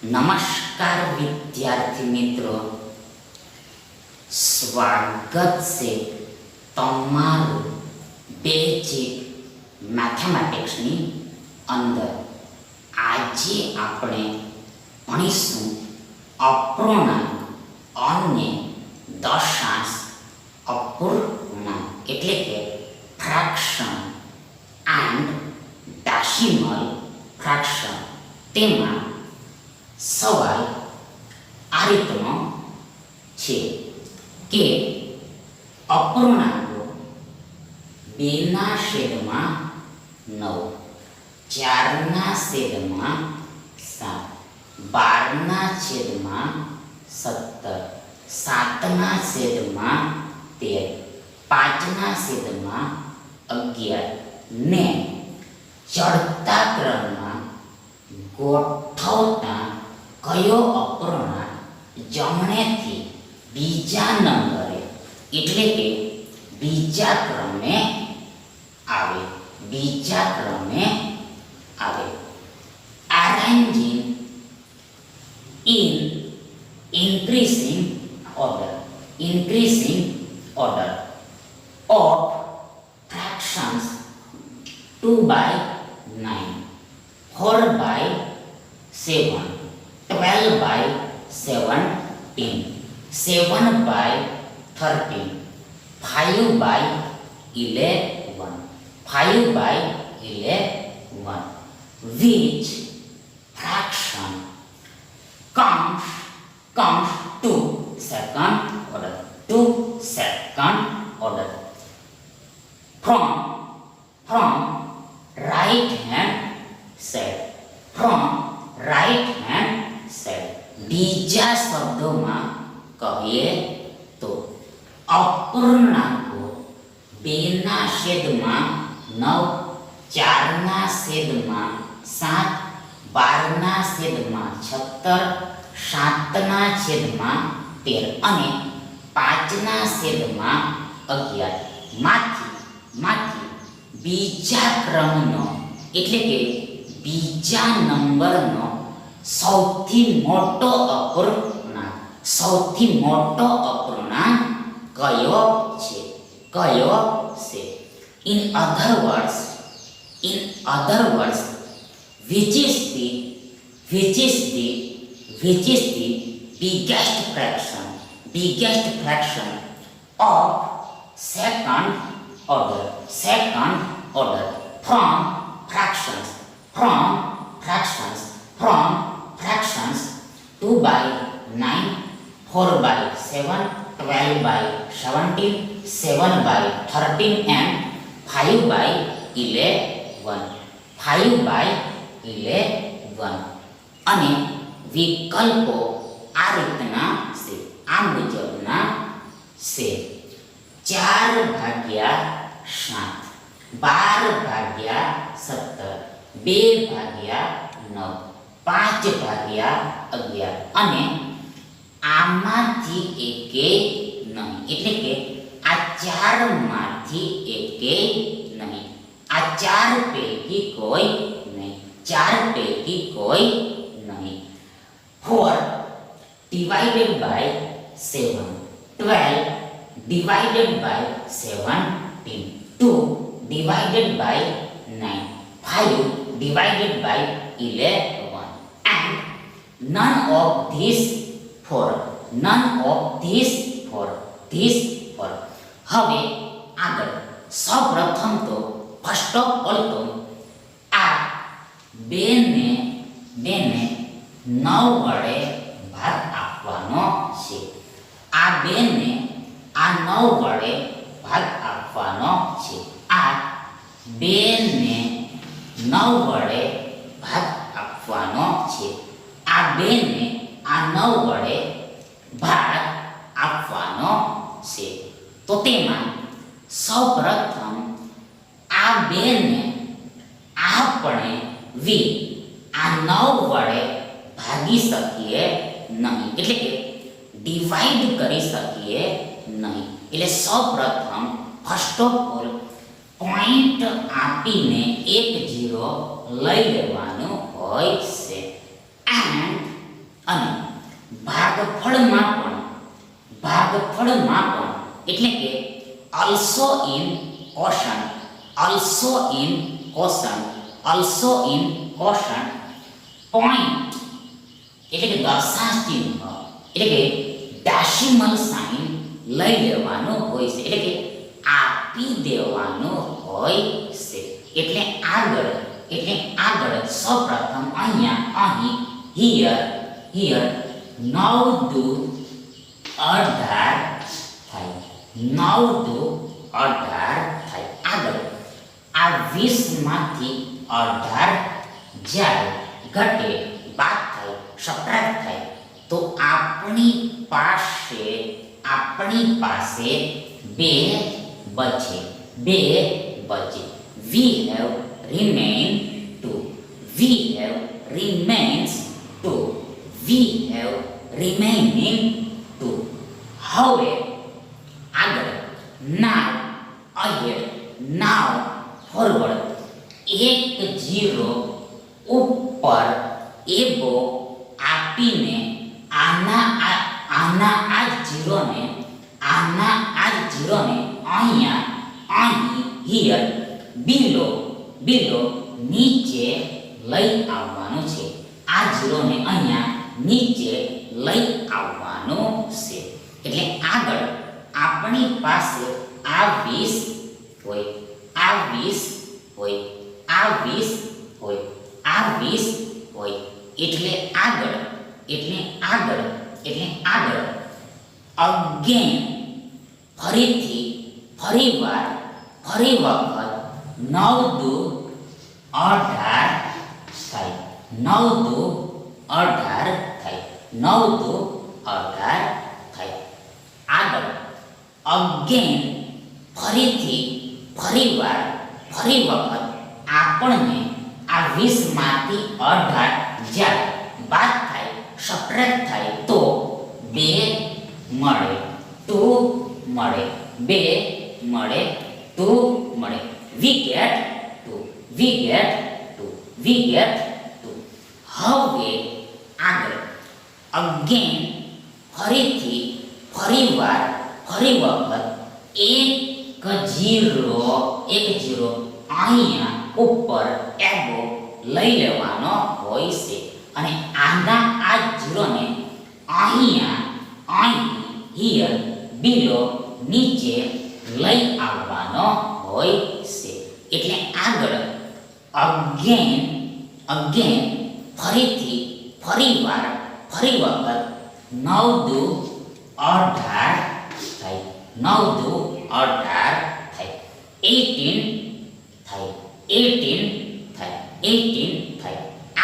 नमस्कार विद्यार्थी मित्रों, स्वागत से तमारू बेसिक मैथमेटिक्स नी अंदर આજે આપણે ભણીશું અપૂર્ણાંક અને દશાંશ અપૂર્ણાંક એટલે કે ફ્રેક્શન એન્ડ ડેસિમલ ફ્રેક્શન. તેમાં સવાલ આ રીતનો છે કે અપૂર્ણાંકો 2/9, 4/7, 12/17, 7/13, 5/11 ને ચડતા ક્રમમાં ગોઠવતા કયો અપૂર્ણાંક જમણેથી બીજા નંબરે એટલે કે બીજા ક્રમે આવે. Arranging in increasing order of fractions 2/9, 4/7, 12/17, 7/13, 5/11, which fraction comes to second order from right hand side. બીજા શબ્દોમાં કહીએ તો અપૂર્ણાંકો 2/9, 4/7, 12/17, 7/13 અને 5/11 માંથી બીજા ક્રમનો એટલે કે બીજા નંબરનો સૌથી મોટો અપૂર્ણાંક કયો છે? In other words, which is the biggest fraction of second order from fractions 2/9, 4/7, 12/17, 7/13 and 5/11. અને વિકલ્પો આ રીતના છે, આ મુજબના છે: 4/7, 12/17, 2/9, 5/11 અને આમાંથી એકેય નહીં. એટલે કે આ ચારમાંથી એકેય નહીં. આ ચાર પૈકી કોઈ નહીં. 4/7, 12/17, 2/9, 5/11 and none of these four. હવે આગળ સૌપ્રથમ તો ફર્સ્ટ ઓફ ઓલ તો આ બેને 9 વડે ભાગ આપવાનો છે. આ બેને આ 9 વડે ભાગ આપવાનો છે. આ બેને 9 વડે ભાગ આપવાનો છે. આ બેને આ 9 વડે ભાગ આપવાનો છે. તો તેમાં સૌપ્રથમ આ બેને આપણે આ 9 વડે ભાગી શકીએ નહીં. એટલે કે ડિવાઈડ કરી શકીએ નહીં. એટલે સૌપ્રથમ ફર્સ્ટ ઓફ ઓલ પોઈન્ટ આપીને 1 0 લઈ લેવાનું હોય છે. એન્ડ ભાગફળમાં પણ એટલે કે also in quotient point એટલે કે દશાંશ ચિહ્ન એટલે કે ડેસિમલ સાઇન લઈ લેવાનું હોય છે, એટલે કે આપી દેવાનું હોય છે. એટલે આગળ સૌપ્રથમ અહીં હિયર 9 દુ 18 થાય, 9 દુ 18 થાય. આગળ આ 20 માંથી 18 જાય, ઘટે, બાદ થાય, સબટ્રેક્ટ થાય, તો આપણી પાસે 2 બચે. We have remains 2. હવે આગળ now ahead now forward 10 ઉપર એબો આપીને આના આ જ જીરોને અહીં હિયર બિલો નીચે લઈ આવવાનું છે. આ જીરોને અહીંયા નીચે લઈ આવવાનું છે. એટલે આગળ આપણી પાસે આ 20 હોય, આ 20 હોય. એટલે આગળ અગેન ફરી વખત 9 દુ 18 થાય, 9 દુ 18 થાય. આગળ અગેન ફરી વખત આપણને આ 20 માંથી 18 જાય, બાદ થાય, સબટ્રેક્ટ થાય, તો 2 મળે, 2 મળે. We get 2. હવે આગળ અગેન ફરી વખત 10 અહીંયા ઉપર એબો લઈ લેવાનો હોય છે, અને આ જીરોને અહીં હિયર બિલો નીચે લઈ આવવાનો હોય છે. એટલે આગળ અગેન ફરી વખત 9 દુ 18 થાય, 9 દુ 18 થાય, 18 થાય.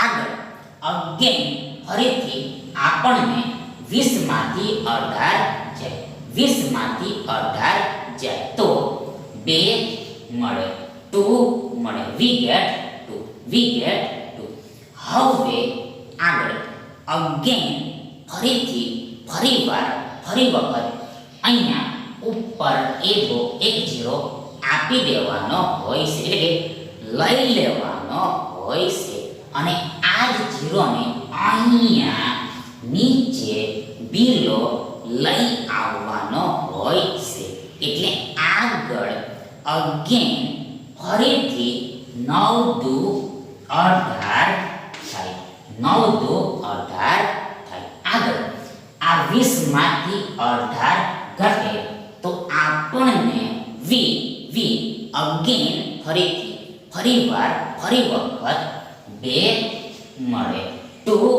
આગળ અગેન ફરીથી આપણને 20 માંથી 18 જાય, તો 2 મળે, 2 મળે. We get 2. હવે આગળ અગેન ફરી વખત અહીંયા ઉપર એવો 10 આપી દેવાનો હોય છે, એટલે લઈ લેવાનો હોય છે, અને આ જ જીરોને અહીંયા નીચે બિલો લઈ આવવાનો હોય છે. એટલે આગળ અગેન ફરીથી 9 દુ 18 થાય, 9 દુ 18 થાય. આગળ આ 20 માંથી 18 ઘટે, તો આપણને વી અગેન ફરી વખત 2 મળે, 2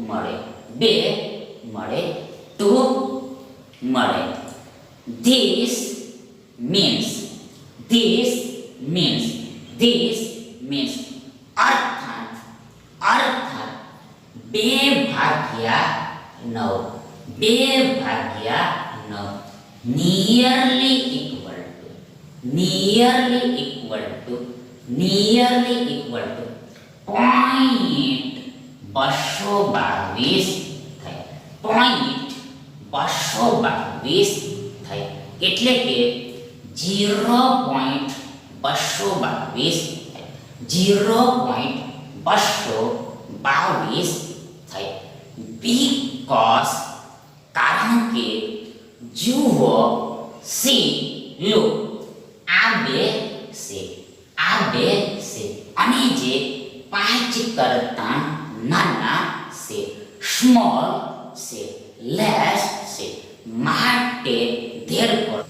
મળે, 2 મળે, 2 મળે. This means અર્થાત 2 ભાગ્યા 9 nearly equal to 0.222 થાય, એટલે કે 0.222 થાય, 0.222 થાય. because કારણ કે જુઓ, સી, લુક, આ બે છે અને જે 5 કરતા નાના છે, સ્મોલ છે, લેસ છે, માટે therefore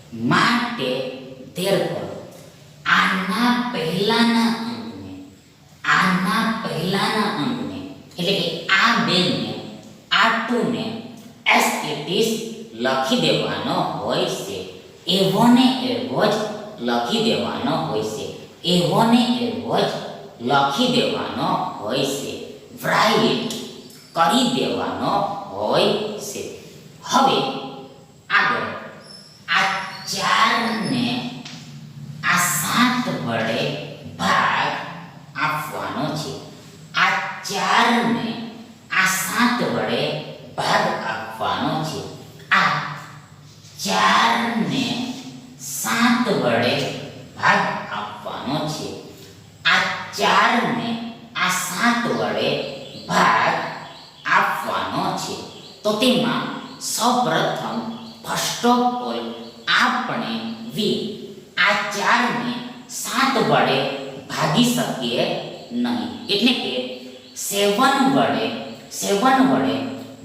આના પહેલાના અંકને એટલે કે આ બેને આ ટુને એસ ઇટ ઇઝ લખી દેવાનો હોય છે, એવો ને એવો જ લખી દેવાનો હોય છે, એવો ને એવો જ લખી દેવાનો હોય છે, રાઈટ કરી દેવાનો હોય છે. હવે આગળ આ 4 ને આ 7 વડે ભાગ આપવાનો છે. આ 4 ને આ 7 વડે ભાગ આપવાનો છે. આ 4 ને 7 વડે ભાગ આપવાનો છે. આ 4 ને આ 7 વડે ભાગ આપવાનો છે. તો તેમાં સૌપ્રથમ ફર્સ્ટ ઓફ ઓલ આપણે આ 4 ને 7 વડે ભાગી શકીએ નહીં, એટલે કે 7 વડે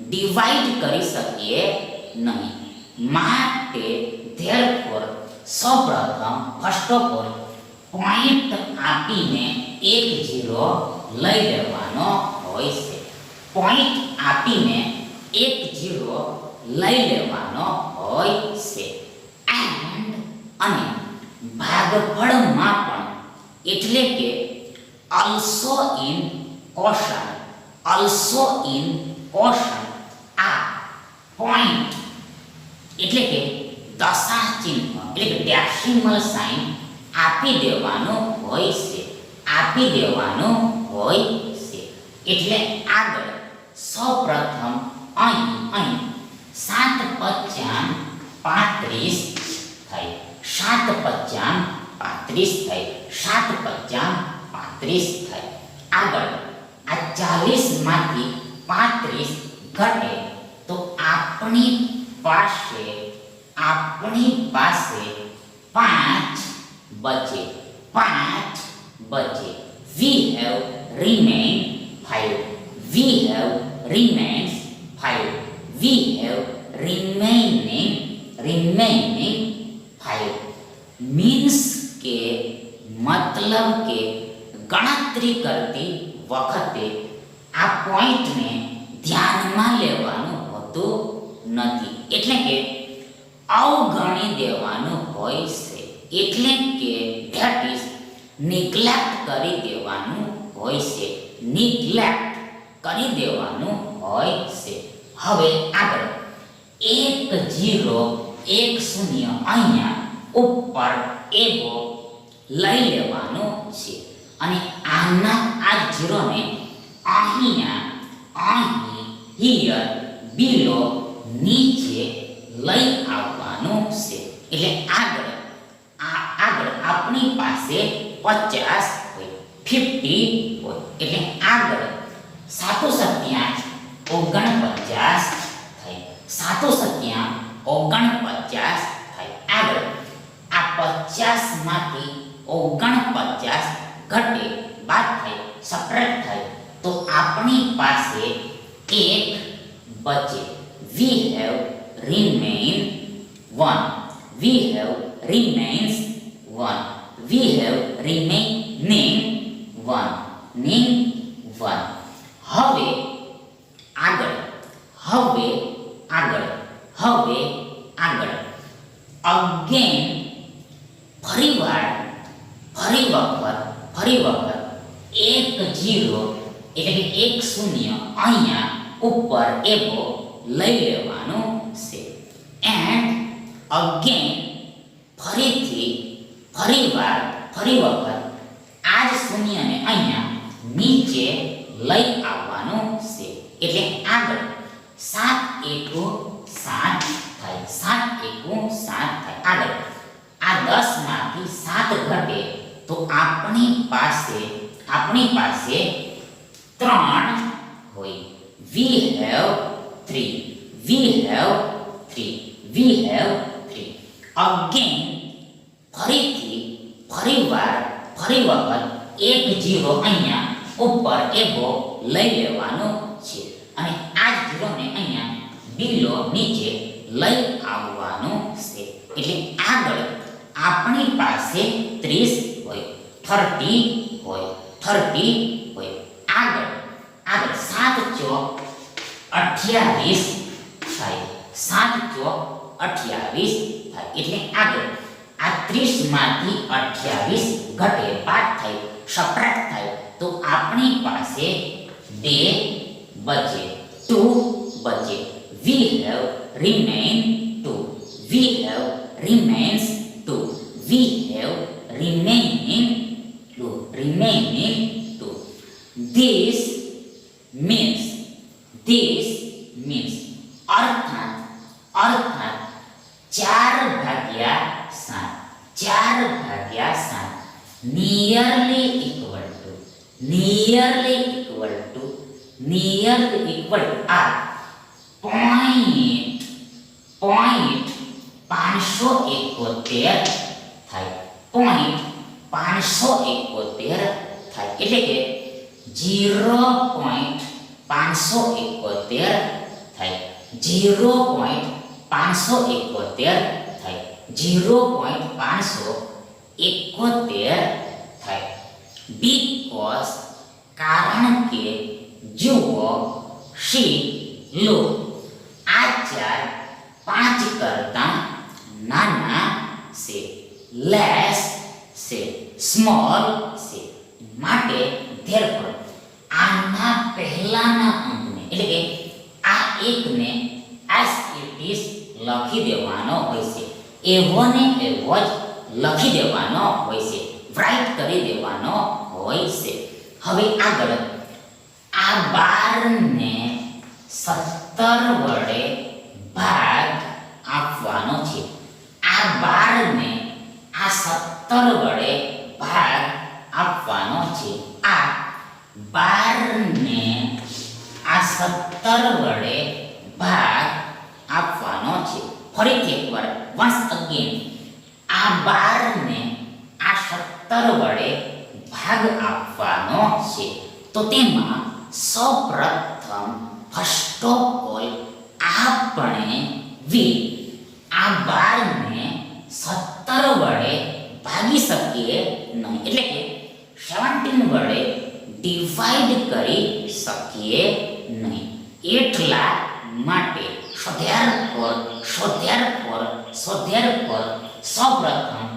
ડિવાઈડ કરી શકીએ નહીં. માટે therefore સૌપ્રથમ ફર્સ્ટ ઓફ ઓલ પોઈન્ટ આપીને એક 0 લઈ લેવાનો હોય છે. પોઈન્ટ આપીને એક 0 લઈ લેવાનો હોય છે. એન્ડ અને ભાગફળમાં પણ એટલે કે also in quotient આ પોઈન્ટ એટલે કે દશા ચિહ્ન એટલે કે ડેસિમલ સાઇન આપી દેવાનું હોય છે, એટલે આગળ સૌપ્રથમ અહીં 7 × 5 = 35 થાય, 7 × 5 = 35 થાય, 7 × 5 = 35 થાય. આગળ આ 40 માંથી 35 ઘટે તો આપણી પાસે 5 બચે. We have remained 5. We have remains 5. We have remaining 5. Means के मतलब के ગણતરી કરતી વખતે આ પોઈન્ટને ધ્યાનમાં લેવાનું હોતું નથી, એટલે કે અવગણી દેવાનું હોય છે, એટલે કે ધેટ ઇઝ નિગ્લેક્ટ કરી દેવાનું હોય છે. હવે આગળ 1 0 1 0 અહીંયા ઉપર એવો લઈ લેવાનો છે અને આ 0 ને અહીં હિયર બિલો નીચે લઈ આવવાનું છે. એટલે આગળ આપણી પાસે 50 હોય, 50 હોય, એટલે આગળ 7 × 7 = 49 થાય, 7 × 7 = 49 થાય. આગળ આ 50 માંથી 49 ઘટે, બાદ થાય, સપરેટ થાય તો આપણી પાસે 1 બચે. We have remained 1. We have remains 1. We have remaining 1. હવે આગળ again ફરી વખત 1 0 એટલે કે 1 0 અહીંયા ઉપર એવો લઈ લેવાનો છે. એન્ડ again ફરી વખત આ જ શૂન્યને અહીંયા નીચે લઈ આવવાનું છે. એટલે આગળ 7 × 7 થાય, 7 × 7 થાય. આગળ આ 10 માંથી 7 ઘટે તો આપણી પાસે 3 હોય. We have 3. 3. We have 3. Again, ફરી વખત એક ઝીરો અહીંયા ઉપર એવો લઈ લેવાનો છે અને આ જ ઝીરોને અહીંયા બિલો નીચે લઈ આવવાનો છે. એટલે આગળ આપણી પાસે 30 હોય, 30 હોય, 30 હોય. આગળ 7 ચોક 28 થાય, 7 ચોક 28 થાય. એટલે આગળ આ 30 માંથી 28 ઘટે, બાદ થાય, સબટ્રેક્ટ થાય તો આપણી પાસે 2 બચે, 2 બચે. We have remain 2. We have remains 2. We have remaining 2. Remaining 2. This means અર્થાત 4/7 nearly equal આ point 571 થાય, point 571 થાય. એટલે કે 0.571 થાય, 0.571 થાય, 0.571 થાય. Because કારણ કે જુઓ, she look, આ 4 5 કરતા નાના છે, less છે, small છે. માટે therefore આના પહેલાના અંકને એટલે કે આ એકને as it is લખી દેવાનો હોય છે, એવો ને એવો જ લખી દેવાનો હોય છે, રાઈટ કરી દેવાનો હોય છે. હવે આગળ આ 12 ને 17 વડે ભાગ આપવાનો છે. આ 12 ને આ 17 વડે ભાગ આપવાનો છે. આ 12 ને આ 17 વડે ભાગ આપવાનો છે. ફરીથી એકવાર once again આ 12 ને આ 17 વડે ભાગ આપવાનો છે. તો તેમાં સૌપ્રથમ ફર્સ્ટ ઓફ ઓલ આપણે આ 12 ને 17 વડે ભાગી શકીએ નહીં, એટલે કે 17 વડે ડિવાઈડ કરી શકીએ નહીં. એટલા માટે સ્વાધ્યાય સૌપ્રથમ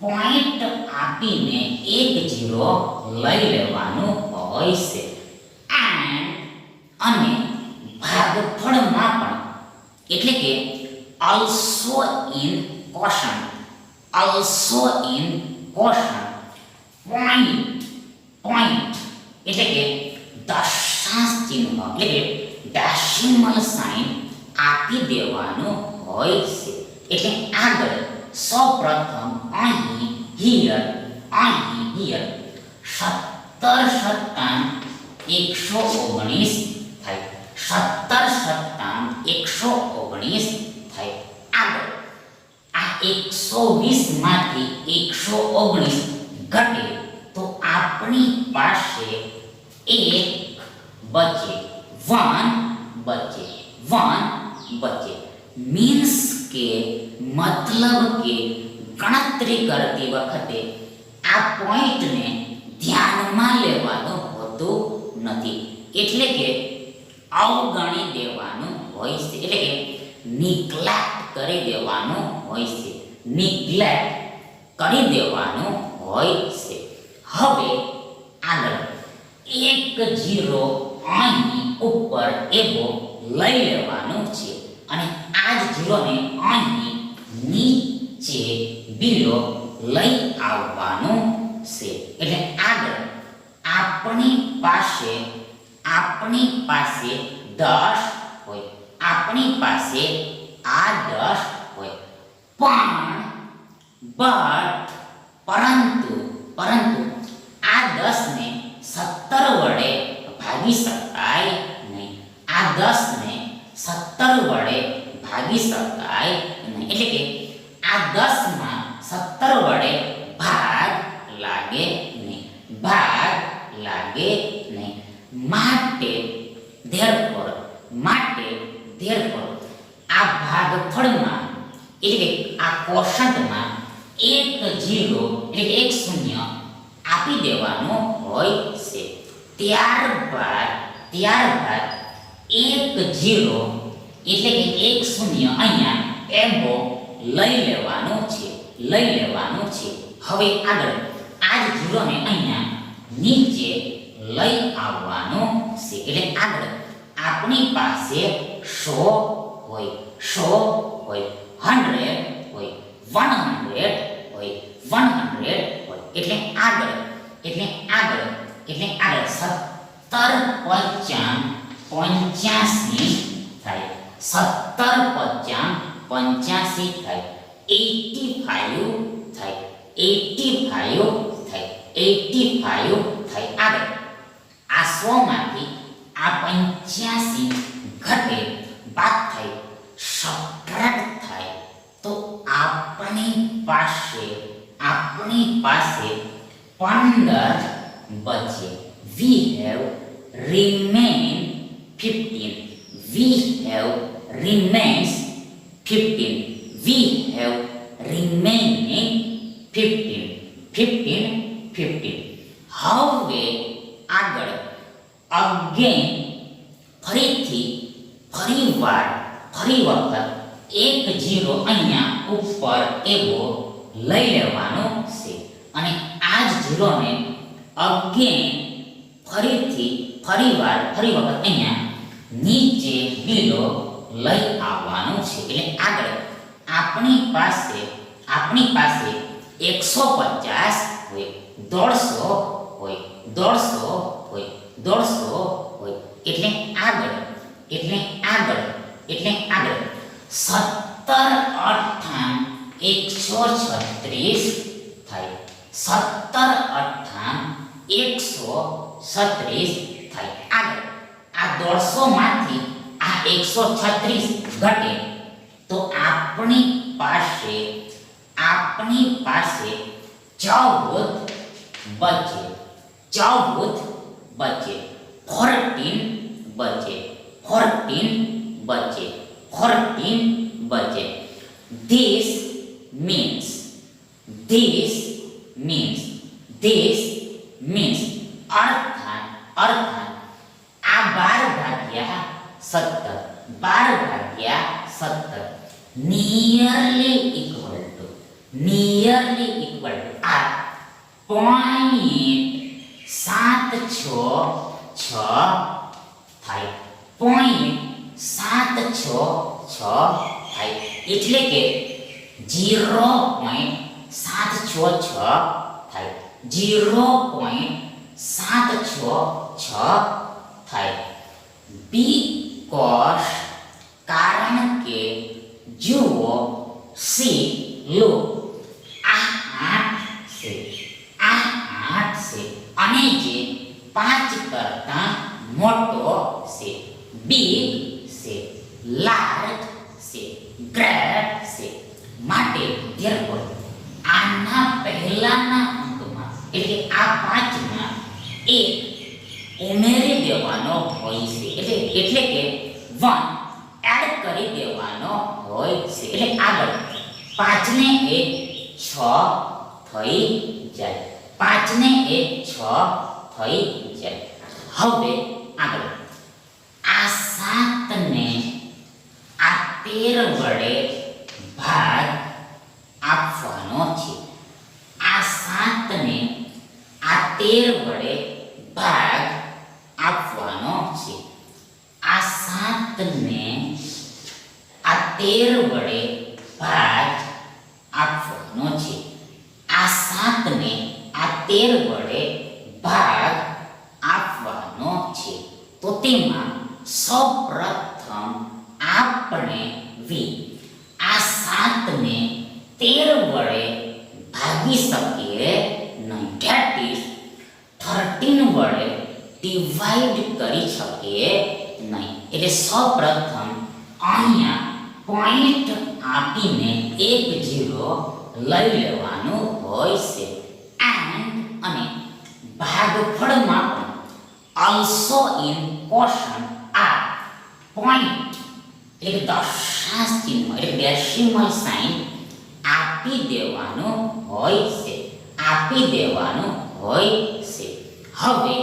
પોઈન્ટ આપીને એક ઝીરો લઈ લેવાનું હોય છે. અને ભાગફળમાં પણ એટલે કે also in quotient point એટલે કે દશાંશ ચિહ્ન એટલે કે ડેસિમલ સાઇન આપી દેવાનું હોય છે. એટલે આગળ સૌપ્રથમ અહીં હિયર 17 સત્તાન 119 થાય, 17 સત્તાન 119 થાય. આગળ આ 120 માંથી 119 ઘટે તો આપણી પાસે 1 બચે, 1 બચે. મીન્સ કે મતલબ કે ગણતરી કરતી વખતે આ પોઈન્ટને ધ્યાનમાં લેવાનું હોતું નથી, એટલે કે અવગણી દેવાનું હોય છે, એટલે કે નિગ્લેક્ટ કરી દેવાનું હોય છે, નિગ્લેક્ટ કરી દેવાનું હોય છે. હવે આગળ એક ઝીરો અહીં ઉપર એવો લઈ લેવાનું છે અને આ જ ઝીરોને અહીં નીચે બિલો લઈ આવવાનું છે. એટલે આગળ આપણી પાસે 10 હોય, આપણી પાસે આ 10 હોય, પરંતુ આ 10 ને 17 વડે ભાગી શકાય નહીં. આ 10 ને 17 વડે ભાગી શકાય નહીં. એટલે કે આ 10 માં 17 વડે ભાગ લાગે નહીં. ભાગ લાગે નહીં. માટે therefore આ ભાગફળમાં એટલે કે આ કોષંતમાં એક 0 એટલે કે એક શૂન્ય આપી દેવાનો હોય છે. ત્યારબાદ એક 0 એટલે કે એક શૂન્ય અહીંયા એમો લઈ લેવાનું છે. હવે આગળ આ જ 0 ને અહીંયા નીચે લઈ આવવાનું છે. એટલે આગળ આપણી પાસે 100 હોય, 100 હોય, 100 હોય, 100 હોય. એટલે આગળ 17 × 85 થાય. 17 × 85 થાય. 85 થાય. આગળ આ 100 માંથી આ 85 ઘટે, બાદ થાય, સબટ્રેક્ટ થાય. તો આપણી પાસે 15 બચે. we have remained 15. we have remains 15. we have remaining 15. હવે આગળ again ફરી વખત એક 0 અહીંયા ઉપર એવો લઈ લેવાનો છે. અને આ જ 0 ને again ફરી વખત અહીંયા નીચે લીલો લઈ આવવાનું છે. એટલે આગળ આપણી પાસે 150 હોય, 150 હોય. એટલે આગળ 17 × 136 થાય. 136 થાય. આગળ આ 150 માંથી આ 136 ઘટે તો આપણી પાસે 14 બચે. 14 બચે. This means અર્થાત આ 12/17 nearly equal to આ 0.766 થાય. 0.766 થાય. એટલે કે 0.766 થાય. 0.766 થાય. because કારણ કે જુઓ સી લો આ 8 છે અને જે 5 કરતા મોટો છે, big છે, large છે, great છે. માટે therefore આના પહેલાના અંકમાં એટલે આ 5 માં એક ઉમેરી દેવાનો હોય છે. એટલે કે 1 એડ કરી દેવાનો હોય છે. એટલે આગળ 5 ને 1 6 થઈ જાય. 5 ને 1 6 થઈ જાય. હવે આગળ આ 7 ને આ 13 વડે ભાગ આપવાનો છે. આ 7 ને આ 13 વડે ભાગ આપવાનો છે. આ 7 ને આ 13 વડે ભાગ આપવાનો છે. આ 7 ને આ 13 વડે ભાગ આપવાનો છે. તો તેમાં સૌપ્રથમ આપણે આ 7 ને 13 વડે ભાગી શકીએ નહીં. ધેટ ઇઝ 13 વડે ડિવાઈડ કરી શકીએ નહીં. એટલે સૌપ્રથમ અહીંયા પોઈન્ટ આપીને એક ઝીરો લઈ લેવાનું હોય છે. એન્ડ અને ભાગફળમાં પણ also in quotient આ પોઈન્ટ એટલે દશાંશ ચિહ્ન એટલે ડેસિમલ સાઇન આપી દેવાનું હોય છે. આપી દેવાનું હોય છે. હવે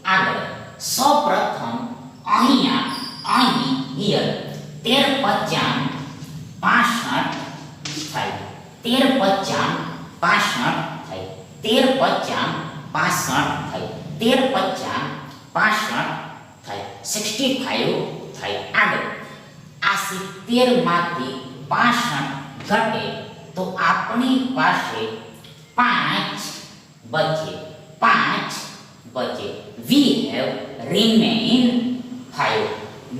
આગળ સૌપ્રથમ અહીં હિયર 13 55 થાય. 13 55 થાય. 13 55 થાય. 13 55 થાય. 65 થાય. આગળ આ 70 માંથી 65 ઘટે તો આપણી પાસે 5 બચે. 5 બચે. we have remain 5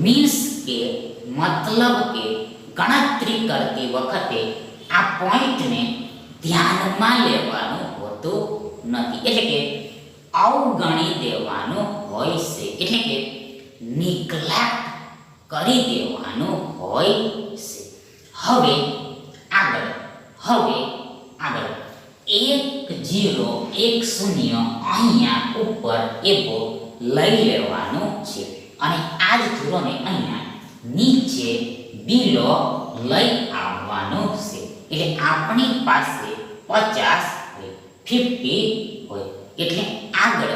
means કે મતલબ કે ગણતરી કરતી વખતે આ પોઈન્ટને ધ્યાનમાં લેવાનું હોતું નથી. એટલે કે અવગણી દેવાનું હોય છે. એટલે કે નિગ્લેક્ટ કરી દેવાનું હોય છે. હવે આગળ 1 0 1 0 અહીંયા ઉપર એવો લઈ લેવાનું છે અને આ જ ઝીરોને અહીંયા નીચે બીલો લઈ આવવાનું છે. એટલે આપણી પાસે 50 હોય. એટલે આગળ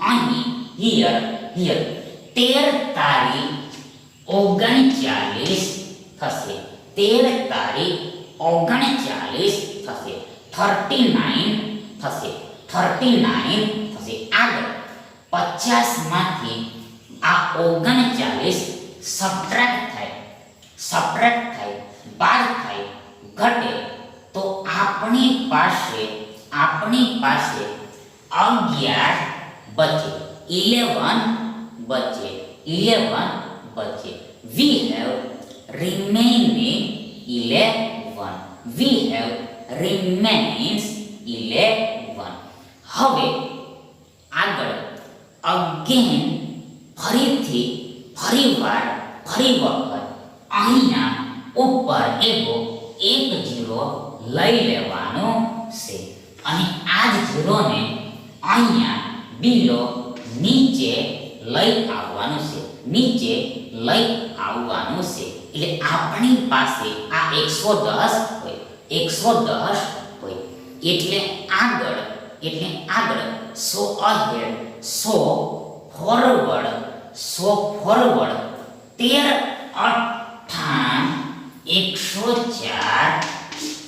અહીં હિયર 13 તારીખ 39 થશે. 13 તારીખ 39 થશે. 39 થશે. આગળ 50 માંથી આ 39 સબટ્રેક્ટ થાય બાદ થાય ઘટે તો આપણી પાસે 11 બચે. 11 બચે. we have remaining 11. હવે આગળ અગેન ફરી વખત અહીંયા ઉપર એવો 1 ઝીરો લઈ લેવાનો છે અને આ જ ઝીરોને અહીંયા બીલો નીચે લઈ આવવાનું છે. એટલે આપણી પાસે આ 110 હોય. એટલે આગળ સો અહેડ સો ફોરવર્ડ 13 અઠ્ઠામ 104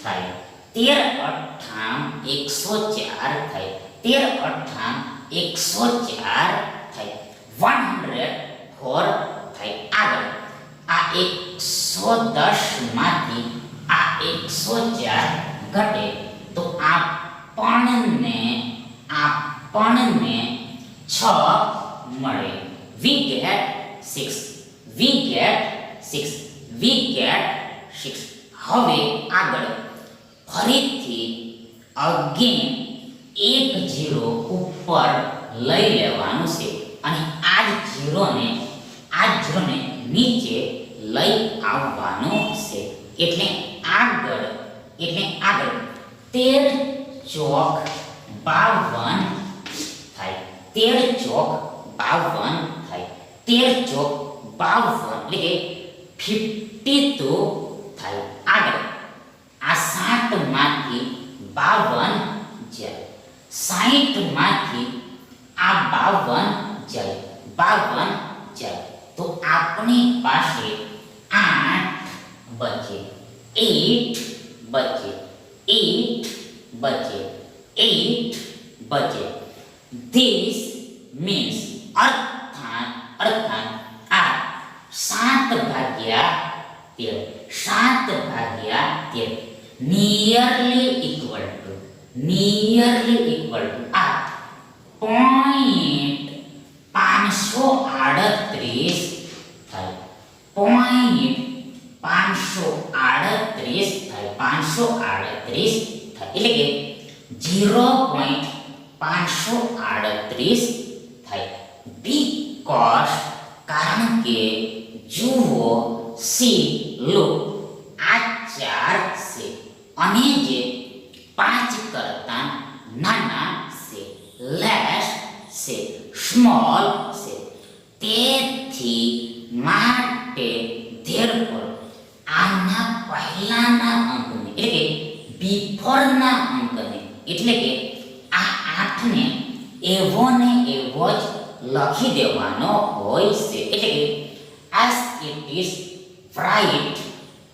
થાય. 13 અઠ્ઠામ 104 થાય. 13 અઠ્ઠામ 104 થાય. 104 થાય. આગળ આ 110 માંથી આ 104 ઘટે તો આપણને 6 મળે. we get 6. હવે આગળ ફરીથી અગેન 1 ઝીરો ઉપર લઈ લેવાનું છે અને આ જ ઝીરોને નીચે લઈ આવવાનું છે. એટલે આગળ 13 ચોક 52 થાય. 13 ચોક 52 થાય. 13 ચોક 52 એટલે કે 52 થાય. આગળ આ 60 માંથી 52 જાય. 60 માંથી આ 52 જાય તો આપણી પાસે 8 બચે. 8 બચે. This means અર્થાત આ 7 ભાગ્યા 13 nearly equal to આ point 538 થાય. point 538 થાય. એટલે કે 0.538 થાય. બીકોઝ કારણ કે જુઓ સી લુક આ 4 છે અને જે 5 કરતા નાના છે લેસ છે સ્મોલ છે તેથી માટે therefore આના પહેલાના અંકને એટલે કે બિફોરના અંકને એટલે કે આ 8 ને એવો ને એવો જ લખી દેવાનો હોય છે એટલે કે as it is right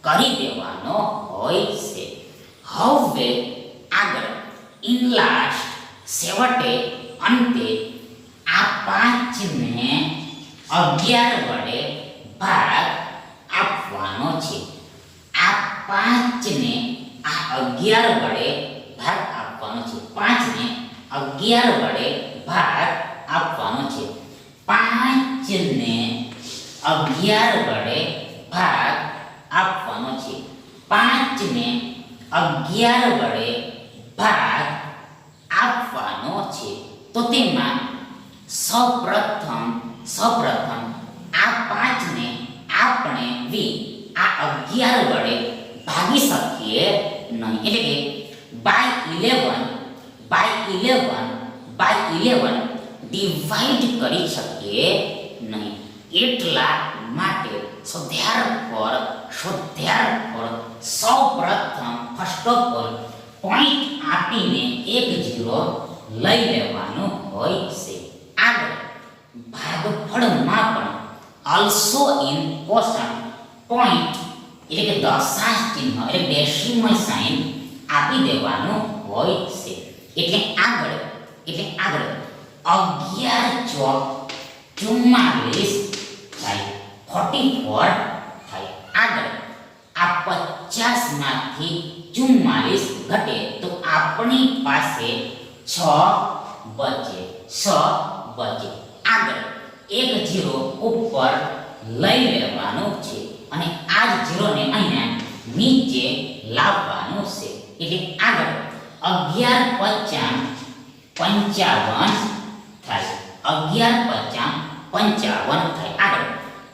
કરી દેવાનો હોય છે હવે આગળ in last છેવટે અંતે આ 5 ને 11 વડે ભાગ આપવાનો છે આ 5 ને આ 11 વડે ભાગ આપવાનો છે 5 ને 11 વડે ભાગ આપવાનો છે 5 ને 11 વડે ભાગ આપવાનો છે 5 ને 11 વડે ભાગ આપવાનો છે તો તેમાં સૌપ્રથમ આ 5 ને આપણે આ 11 વડે ભાગી શકીએ નહીં એટલે કે બાય 11 ડિવાઈડ કરી શકીએ નહીં એટલા માટે therefore સૌપ્રથમ ફર્સ્ટ ઓફ ઓલ પોઈન્ટ આપીને એક 0 લઈ લેવાનું હોય છે આગળ ભાગફળમાં પણ also in quotient point એટલે કે દશાંશ ચિહ્ન એટલે ડેસિમલ સાઇન આપી દેવાનું હોય છે એટલે આગળ 11 ચોક 44 થાય 44 થાય આગળ આ 50 માંથી 44 ઘટે તો આપણી પાસે 6 બચે આગળ એક 0 ઉપર લઈ લેવાનું છે અને આ જ 0 ને અહીંયા નીચે લાવવાનું છે એટલે આગળ 11 55 થાય 11 55 થાય આગળ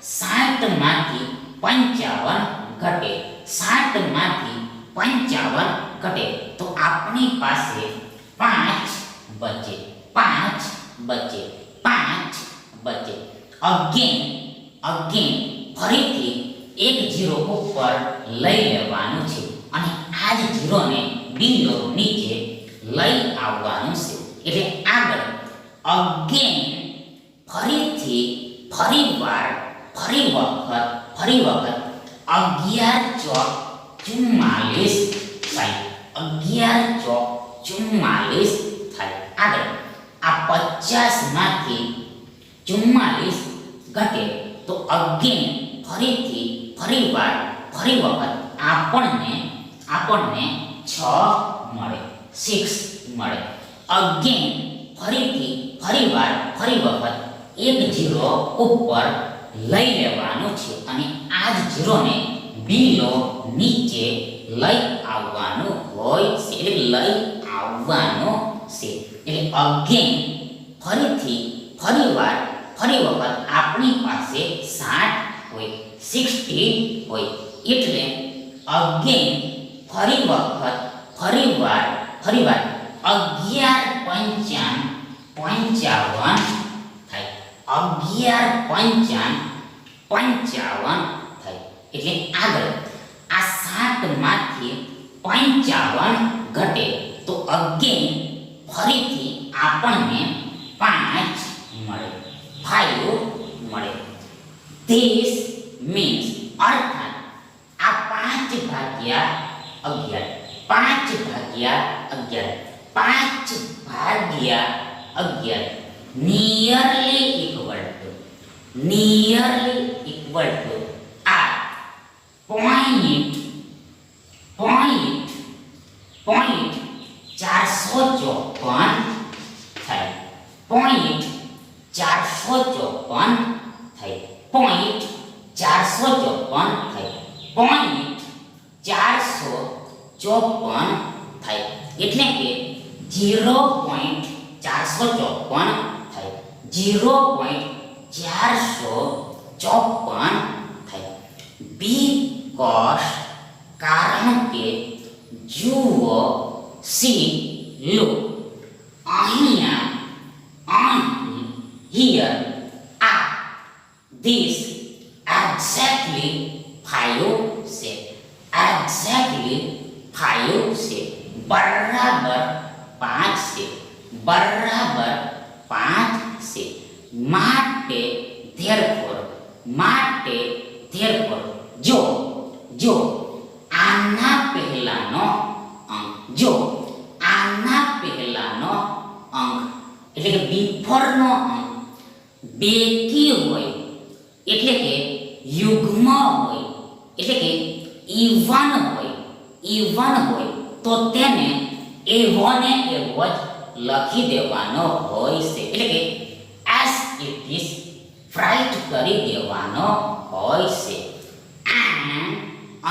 60 માંથી 55 ઘટે 60 માંથી 55 ઘટે તો આપણી પાસે 5 બચે અગેન ફરીથી એક 0 ઉપર લઈ લેવાનું છે અને આ જ 0 ને બિંદુ નીચે લઈ આવવાનું છે એટલે આગળ અગેન ફરી વખત 11 ચોક 44 થાય 11 ચોક 44 થાય આગળ આ 50 માંથી 44 ઘટે તો અગેન ફરી વખત આપણને 6 મળે 6 મળે અગેન ફરી વખત એક 0 ઉપર લઈ લેવાનું છે અને આ જ 0 ને બિલો નીચે લઈ આવવાનું હોય છે એટલે અગેન ફરી વખત આપણી પાસે 60 હોય 60 હોય એટલે અગેન ફરી વાર 11 55 થાય 11 55 થાય એટલે આગળ આ 60 માંથી 55 ઘટે તો અગેન ફરીથી આપણને 5 મળે 5 મળે ધીસ મીન્સ અર્થાત આ 5 ભાગ્યા 11 નિયરલી ઇક્વલ ટુ આ પોઈન્ટ 454 થાય પોઈન્ટ 454 થાય પોઈન્ટ 454 થાય એટલે કે 0.454 થાય 0.454 454 થાય. બીકોઝ કારણ કે જુઓ સી લો અહીંયા હિયર આ ધીસ એક્ઝેક્ટલી 5 છે. એક્ઝેક્ટલી 5 છે. બરાબર 5 છે. બરાબર 5 છે. માટે therefore જો આના પહેલાનો અંક એટલે કે બિફોરનો અંક બેકી હોય એટલે કે યુગ્મ હોય એટલે કે ઇવન હોય તો તેને એવો ને એવો જ લખી દેવાનો હોય છે. એટલે કે as it is રાઈટ કરી દેવાનો હોય છે.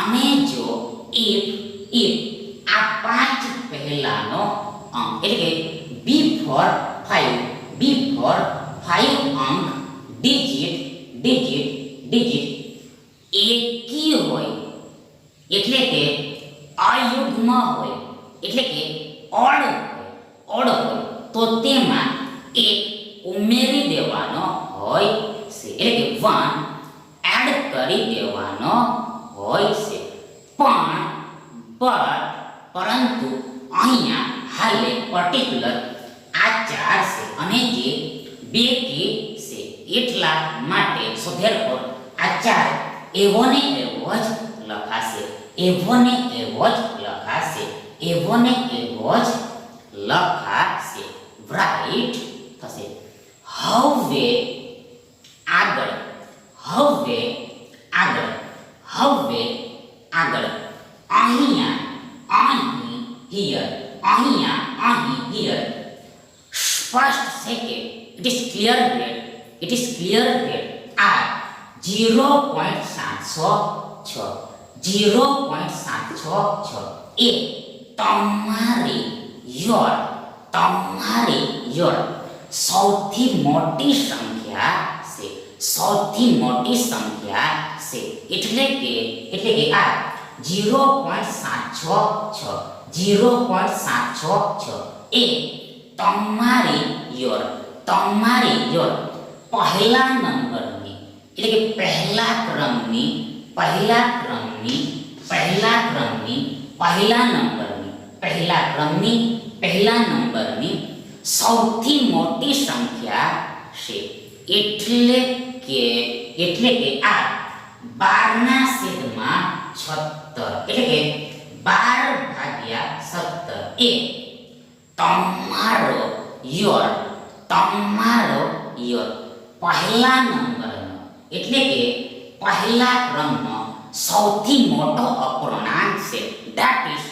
અને જો if આ 5 પહેલાનો અંક એટલે કે before 5 અંક ડિજિટ એકી હોય એટલે કે અયુગ્મ હોય એટલે કે ઓડ હોય તો તેમાં એક ઉમેરી દેવાનો હોય છે. એટલે કે 1 એડ કરી દેવાનો હોય છે. પરંતુ અહીંયા હાલે પર્ટિક્યુલર આ 4 છે અને જે બેકી છે એટલા માટે સો ધેરફોર આ 4 એવો ને એવો જ લખાશે. રાઈટ થશે. હવે આગળ અહીંયા સ્પષ્ટ છે કે it is clear that આ 0.706 એ તમારી યોર સૌથી મોટી સંખ્યા છે. એટલે કે આ 0.706 એ તમારી યોર પહેલા નંબરની એટલે કે પહેલા ક્રમની પહેલા નંબરની સૌથી મોટી સંખ્યા છે. એટલે કે આ 12/17 એટલે કે 12/17 એ તમારો યોર પહેલા નંબરનો એટલે કે પહેલા ક્રમનો સૌથી મોટો અપૂર્ણાંક છે. that is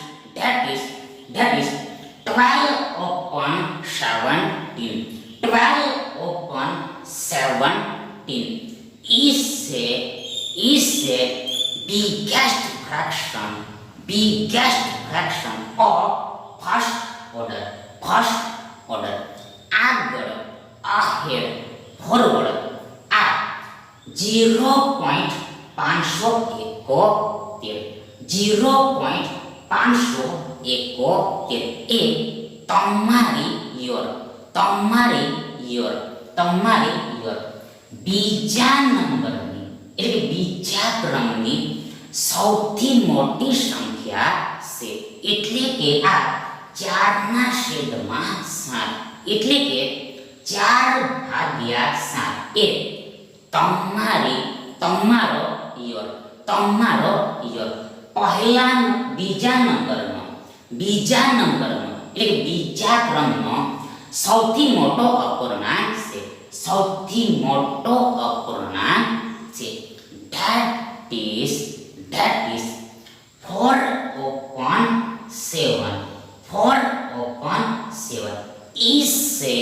12/17 is a biggest fraction of first order. આગળ ahead forward આ 0.571 એ તમારી યોર બીજા નંબરની એટલે કે બીજા ક્રમની સૌથી મોટી સંખ્યા છે. એટલે કે આ 4/7 એટલે કે 4/7 એ તમારો યોર બીજા નંબરનો એટલે કે બીજા ક્રમનો સૌથી મોટો અપૂર્ણાંક છે. that is 4/7 is a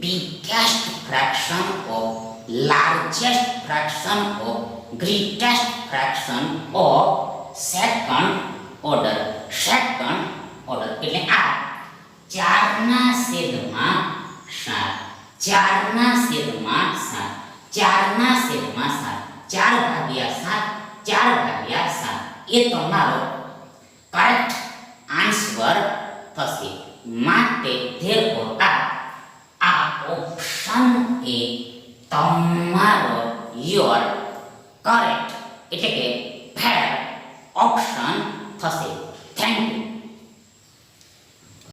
biggest fraction of largest fraction of greatest fraction of second order એટલે આ 4/7 4 ના છેદમાં 7, 4 ના છેદમાં 7, 4 ભાગ્યા 7, 4 ભાગ્યા 7 એ તમારો કરેક્ટ આન્સર થશે. માટે therefore આ ઓપ્શન એ તમારો યોર કરેક્ટ એટલે કે ફેર ઓપ્શન થશે.